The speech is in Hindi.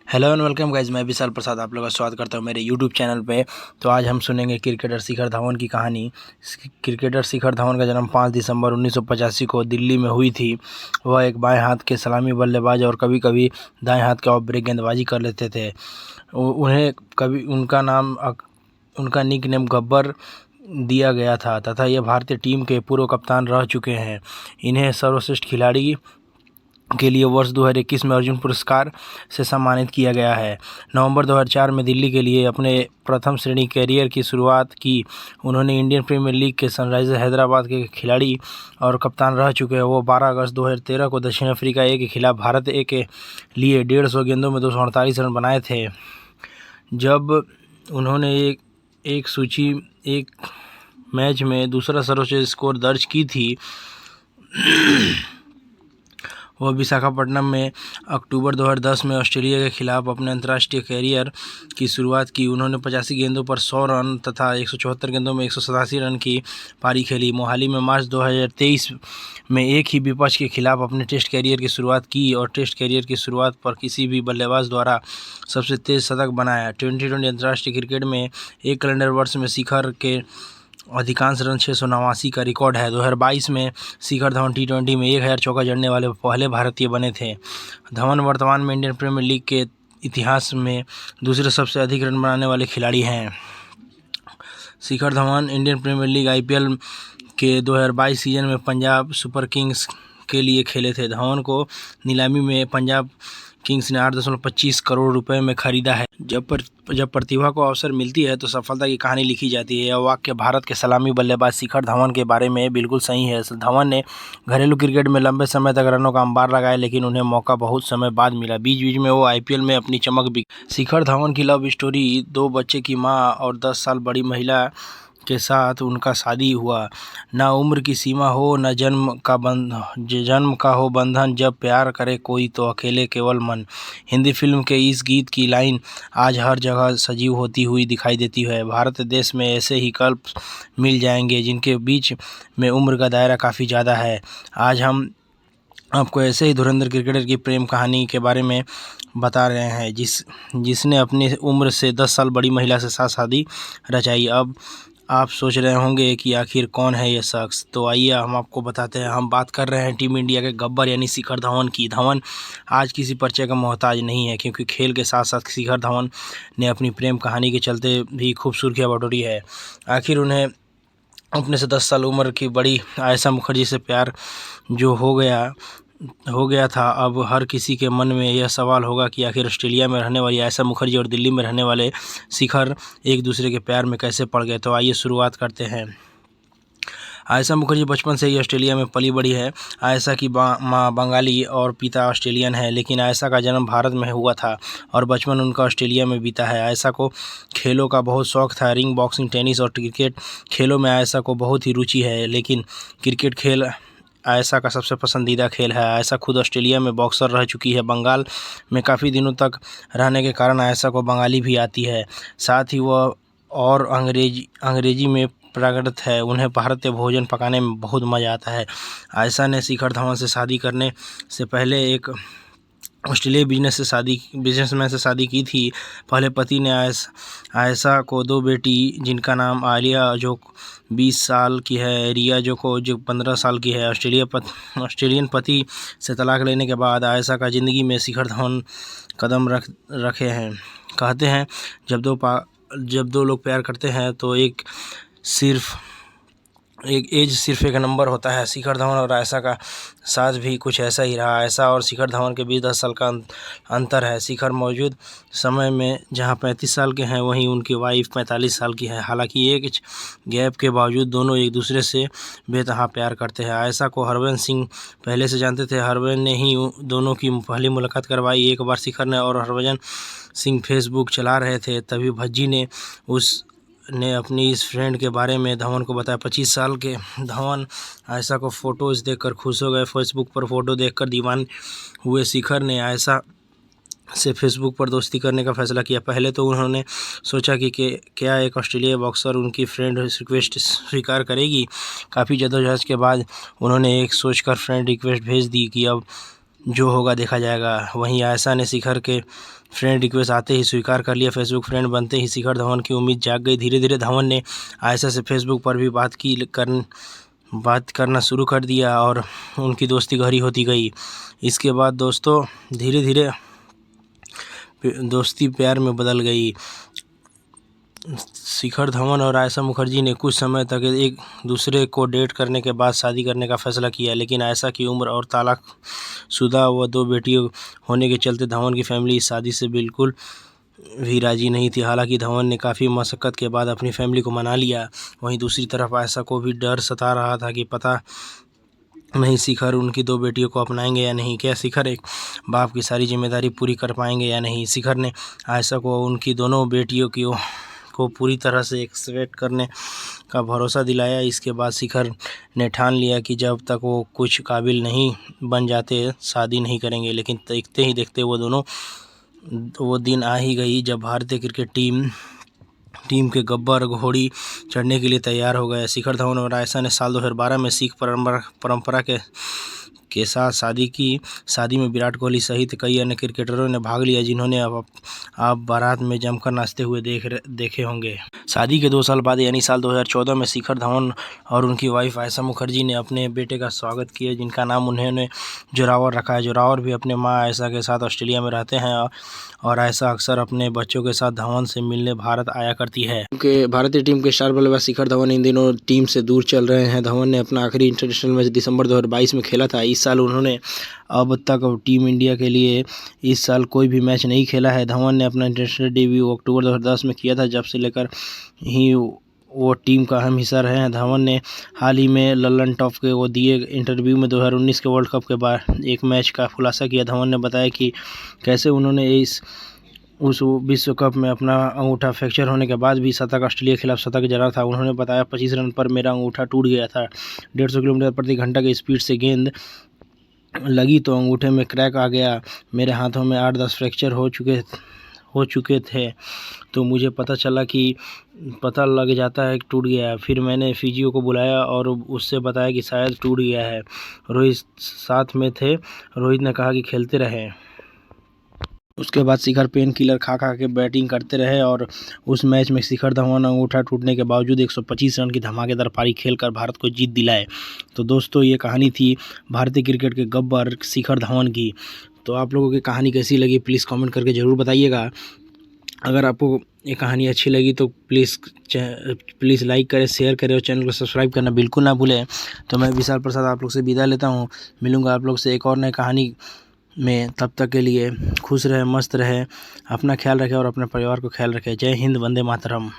हेलो एंड वेलकम गाइज, मैं विशाल प्रसाद आप लोगों का स्वागत करता हूं मेरे यूट्यूब चैनल पे। तो आज हम सुनेंगे क्रिकेटर शिखर धवन की कहानी। क्रिकेटर शिखर धवन का जन्म 5 दिसंबर 1985 को दिल्ली में हुई थी। वह एक बाएं हाथ के सलामी बल्लेबाज और कभी कभी दाएं हाथ के ऑफ ब्रेक गेंदबाजी कर लेते थे। उन्हें कभी उनका निक नेम गब्बर दिया गया था तथा ये भारतीय टीम के पूर्व कप्तान रह चुके हैं। इन्हें सर्वश्रेष्ठ खिलाड़ी के लिए वर्ष 2021 में अर्जुन पुरस्कार से सम्मानित किया गया है। नवंबर 2004 में दिल्ली के लिए अपने प्रथम श्रेणी कैरियर की शुरुआत की। उन्होंने इंडियन प्रीमियर लीग के सनराइजर्स हैदराबाद के खिलाड़ी और कप्तान रह चुके हैं। वो 12 अगस्त 2013 को दक्षिण अफ्रीका ए के खिलाफ भारत ए के लिए 150 गेंदों में 248 रन बनाए थे। जब उन्होंने एक मैच में दूसरा सर्वश्रेष्ठ स्कोर दर्ज की थी। वह विशाखापट्टनम में अक्टूबर 2010 में ऑस्ट्रेलिया के खिलाफ अपने अंतर्राष्ट्रीय कैरियर की शुरुआत की। उन्होंने 85 गेंदों पर 100 रन तथा 174 गेंदों में 187 रन की पारी खेली। मोहाली में मार्च 2023 में एक ही विपक्ष के खिलाफ अपने टेस्ट कैरियर की शुरुआत की और टेस्ट कैरियर की शुरुआत पर किसी भी बल्लेबाज द्वारा सबसे तेज शतक बनाया। 2020 अंतर्राष्ट्रीय क्रिकेट में एक कैलेंडर वर्ष में शिखर के अधिकांश रन 689 का रिकॉर्ड है। 2022 में शिखर धवन T20 में 1000 चौका जड़ने वाले पहले भारतीय बने थे। धवन वर्तमान में इंडियन प्रीमियर लीग के इतिहास में दूसरे सबसे अधिक रन बनाने वाले खिलाड़ी हैं। Shikhar Dhawan Indian premier league IPL के 2022 सीजन में पंजाब सुपर किंग्स के लिए खेले थे। धवन को नीलामी में पंजाब किंग्स ने 8.25 करोड़ रुपए में खरीदा है। जब प्रतिभा को अवसर मिलती है तो सफलता की कहानी लिखी जाती है। यह वाक्य भारत के सलामी बल्लेबाज शिखर धवन के बारे में बिल्कुल सही है। धवन ने घरेलू क्रिकेट में लंबे समय तक रनों का अंबार लगाया, लेकिन उन्हें मौका बहुत समय बाद मिला। बीच बीच में वो IPL में अपनी चमक भी। शिखर धवन की लव स्टोरी 2 बच्चे की मां और 10 साल बड़ी महिला के साथ उनका शादी हुआ। ना उम्र की सीमा हो, न जन्म का हो बंधन, जब प्यार करे कोई तो अकेले केवल मन। हिंदी फिल्म के इस गीत की लाइन आज हर जगह सजीव होती हुई दिखाई देती है। भारत देश में ऐसे ही कल्प मिल जाएंगे जिनके बीच में उम्र का दायरा काफ़ी ज़्यादा है। आज हम आपको ऐसे ही धुरंधर क्रिकेटर की प्रेम कहानी के बारे में बता रहे हैं जिसने अपनी उम्र से 10 साल बड़ी महिला से साथ शादी रचाई। अब आप सोच रहे होंगे कि आखिर कौन है ये शख्स, तो आइए हम आपको बताते हैं। हम बात कर रहे हैं टीम इंडिया के गब्बर यानी शिखर धवन की। धवन आज किसी परिचय का मोहताज नहीं है, क्योंकि खेल के साथ साथ शिखर धवन ने अपनी प्रेम कहानी के चलते भी खूब सुर्खियां बटोरी है। आखिर उन्हें अपने से 10 साल उम्र की बड़ी आयशा मुखर्जी से प्यार जो हो गया था। अब हर किसी के मन में यह सवाल होगा कि आखिर ऑस्ट्रेलिया में रहने वाली आयशा मुखर्जी और दिल्ली में रहने वाले शिखर एक दूसरे के प्यार में कैसे पड़ गए। तो आइए शुरुआत करते हैं। आयशा मुखर्जी बचपन से ही ऑस्ट्रेलिया में पली बड़ी है। आयशा की माँ बंगाली और पिता ऑस्ट्रेलियन है, लेकिन आयशा का जन्म भारत में हुआ था और बचपन उनका ऑस्ट्रेलिया में बीता है। आयशा को खेलों का बहुत शौक था। रिंग, बॉक्सिंग, टेनिस और क्रिकेट खेलों में आयशा को बहुत ही रुचि है, लेकिन क्रिकेट खेल आयशा का सबसे पसंदीदा खेल है। आयशा खुद ऑस्ट्रेलिया में बॉक्सर रह चुकी है। बंगाल में काफ़ी दिनों तक रहने के कारण आयशा को बंगाली भी आती है। साथ ही वह और अंग्रेजी में प्रगत है। उन्हें भारतीय भोजन पकाने में बहुत मज़ा आता है। आयशा ने शिखर धवन से शादी करने से पहले एक ऑस्ट्रेलियाई बिजनेसमैन से शादी की थी। पहले पति ने आयशा को 2 बेटी, जिनका नाम आलिया जो 20 साल की है, रिया जो 15 साल की है, ऑस्ट्रेलियन पति से तलाक लेने के बाद आयशा का ज़िंदगी में शिखर धवन कदम रखे हैं। कहते हैं जब दो लोग प्यार करते हैं तो एक एज सिर्फ एक नंबर होता है। शिखर धवन और आयशा का साथ भी कुछ ऐसा ही रहा। आयशा और शिखर धवन के बीच 10 साल का अंतर है। शिखर मौजूद समय में जहां 35 साल के हैं, वहीं उनकी वाइफ 45 साल की है। हालांकि एज गैप के बावजूद दोनों एक दूसरे से बेतहा प्यार करते हैं। आयशा को हरभजन सिंह पहले से जानते थे। हरभजन ने ही दोनों की पहली मुलाकात करवाई। एक बार शिखर ने और हरभजन सिंह फेसबुक चला रहे थे, तभी भज्जी ने अपनी इस फ्रेंड के बारे में धवन को बताया। 25 साल के धवन आयशा को फ़ोटोज़ देखकर खुश हो गए। फेसबुक पर फ़ोटो देखकर दीवाने हुए शिखर ने आयशा से फेसबुक पर दोस्ती करने का फैसला किया। पहले तो उन्होंने सोचा कि क्या एक ऑस्ट्रेलियाई बॉक्सर उनकी फ्रेंड रिक्वेस्ट स्वीकार करेगी। काफ़ी जद्दोजहद के बाद उन्होंने एक सोचकर फ्रेंड रिक्वेस्ट भेज दी कि अब जो होगा देखा जाएगा। वहीं आयशा ने शिखर के फ्रेंड रिक्वेस्ट आते ही स्वीकार कर लिया। फेसबुक फ्रेंड बनते ही शिखर धवन की उम्मीद जाग गई। धीरे धीरे धवन ने आयशा से फेसबुक पर भी बात करना शुरू कर दिया और उनकी दोस्ती गहरी होती गई। इसके बाद दोस्तों धीरे धीरे दोस्ती प्यार में बदल गई। शिखर धवन और आयशा मुखर्जी ने कुछ समय तक एक दूसरे को डेट करने के बाद शादी करने का फैसला किया, लेकिन आयशा की उम्र और तलाकशुदा व 2 बेटियों होने के चलते धवन की फैमिली इस शादी से बिल्कुल भी राजी नहीं थी। हालांकि धवन ने काफ़ी मशक्क़त के बाद अपनी फैमिली को मना लिया। वहीं दूसरी तरफ आयशा को भी डर सता रहा था कि पता नहीं शिखर उनकी 2 बेटियों को अपनाएंगे या नहीं। क्या शिखर एक बाप की सारी जिम्मेदारी पूरी कर पाएंगे या नहीं। शिखर ने आयशा को उनकी दोनों बेटियों को पूरी तरह से एक्सेप्ट करने का भरोसा दिलाया। इसके बाद शिखर ने ठान लिया कि जब तक वो कुछ काबिल नहीं बन जाते शादी नहीं करेंगे। लेकिन देखते ही देखते वो दिन आ ही गई जब भारतीय क्रिकेट टीम के गब्बर घोड़ी चढ़ने के लिए तैयार हो गए। शिखर धवन और आयशा ने साल 2012 में सिख परंपरा के साथ शादी में विराट कोहली सहित कई अन्य क्रिकेटरों ने भाग लिया, जिन्होंने आप बारात में जमकर नाचते हुए देखे होंगे। शादी के 2 साल बाद यानी साल 2014 में शिखर धवन और उनकी वाइफ आयशा मुखर्जी ने अपने बेटे का स्वागत किया, जिनका नाम उन्होंने जोरावर रखा है। जोरावर भी अपने मां आयशा के साथ ऑस्ट्रेलिया में रहते हैं और आयशा अक्सर अपने बच्चों के साथ धवन से मिलने भारत आया करती है। क्योंकि भारतीय टीम के स्टार बल्लेबाज शिखर धवन इन दिनों टीम से दूर चल रहे हैं। धवन ने अपना आखिरी इंटरनेशनल मैच दिसंबर 2022 में खेला था। इस साल उन्होंने अब तक टीम इंडिया के लिए इस साल कोई भी मैच नहीं खेला है। धवन ने अपना इंटरनेशनल डेब्यू अक्टूबर 2010 में किया था, जब से लेकर ही वो टीम का अहम हिस्सा रहे हैं। धवन ने हाल ही में लल्लन टॉप के वो दिए इंटरव्यू में 2019 के वर्ल्ड कप के बाद एक मैच का खुलासा किया। धवन ने बताया कि कैसे उन्होंने उस विश्व कप में अपना अंगूठा फ्रैक्चर होने के बाद भी शतक ऑस्ट्रेलिया के खिलाफ शतक जड़ा था। उन्होंने बताया 25 रन पर मेरा अंगूठा टूट गया था। 150 किलोमीटर प्रति घंटा की स्पीड से गेंद लगी तो अंगूठे में क्रैक आ गया। मेरे हाथों में 8-10 फ्रैक्चर हो चुके थे, तो मुझे पता लग जाता है कि टूट गया है। फिर मैंने फिजियो को बुलाया और उससे बताया कि शायद टूट गया है। रोहित साथ में थे। रोहित ने कहा कि खेलते रहे। उसके बाद शिखर पेन किलर खा के बैटिंग करते रहे और उस मैच में शिखर धवन अंगूठा टूटने के बावजूद 125 रन की धमाकेदार पारी खेलकर भारत को जीत दिलाए। तो दोस्तों ये कहानी थी भारतीय क्रिकेट के गब्बर शिखर धवन की। तो आप लोगों की कहानी कैसी लगी प्लीज़ कमेंट करके ज़रूर बताइएगा। अगर आपको ये कहानी अच्छी लगी तो प्लीज़ लाइक करें, शेयर करें और चैनल को सब्सक्राइब करना बिल्कुल ना भूलें। तो मैं विशाल प्रसाद आप लोग से विदा लेता हूँ। मिलूँगा आप लोग से एक और नई कहानी में। तब तक के लिए खुश रहे, मस्त रहे, अपना ख्याल रखें और अपने परिवार को ख्याल रखें। जय हिंद, वंदे मातरम।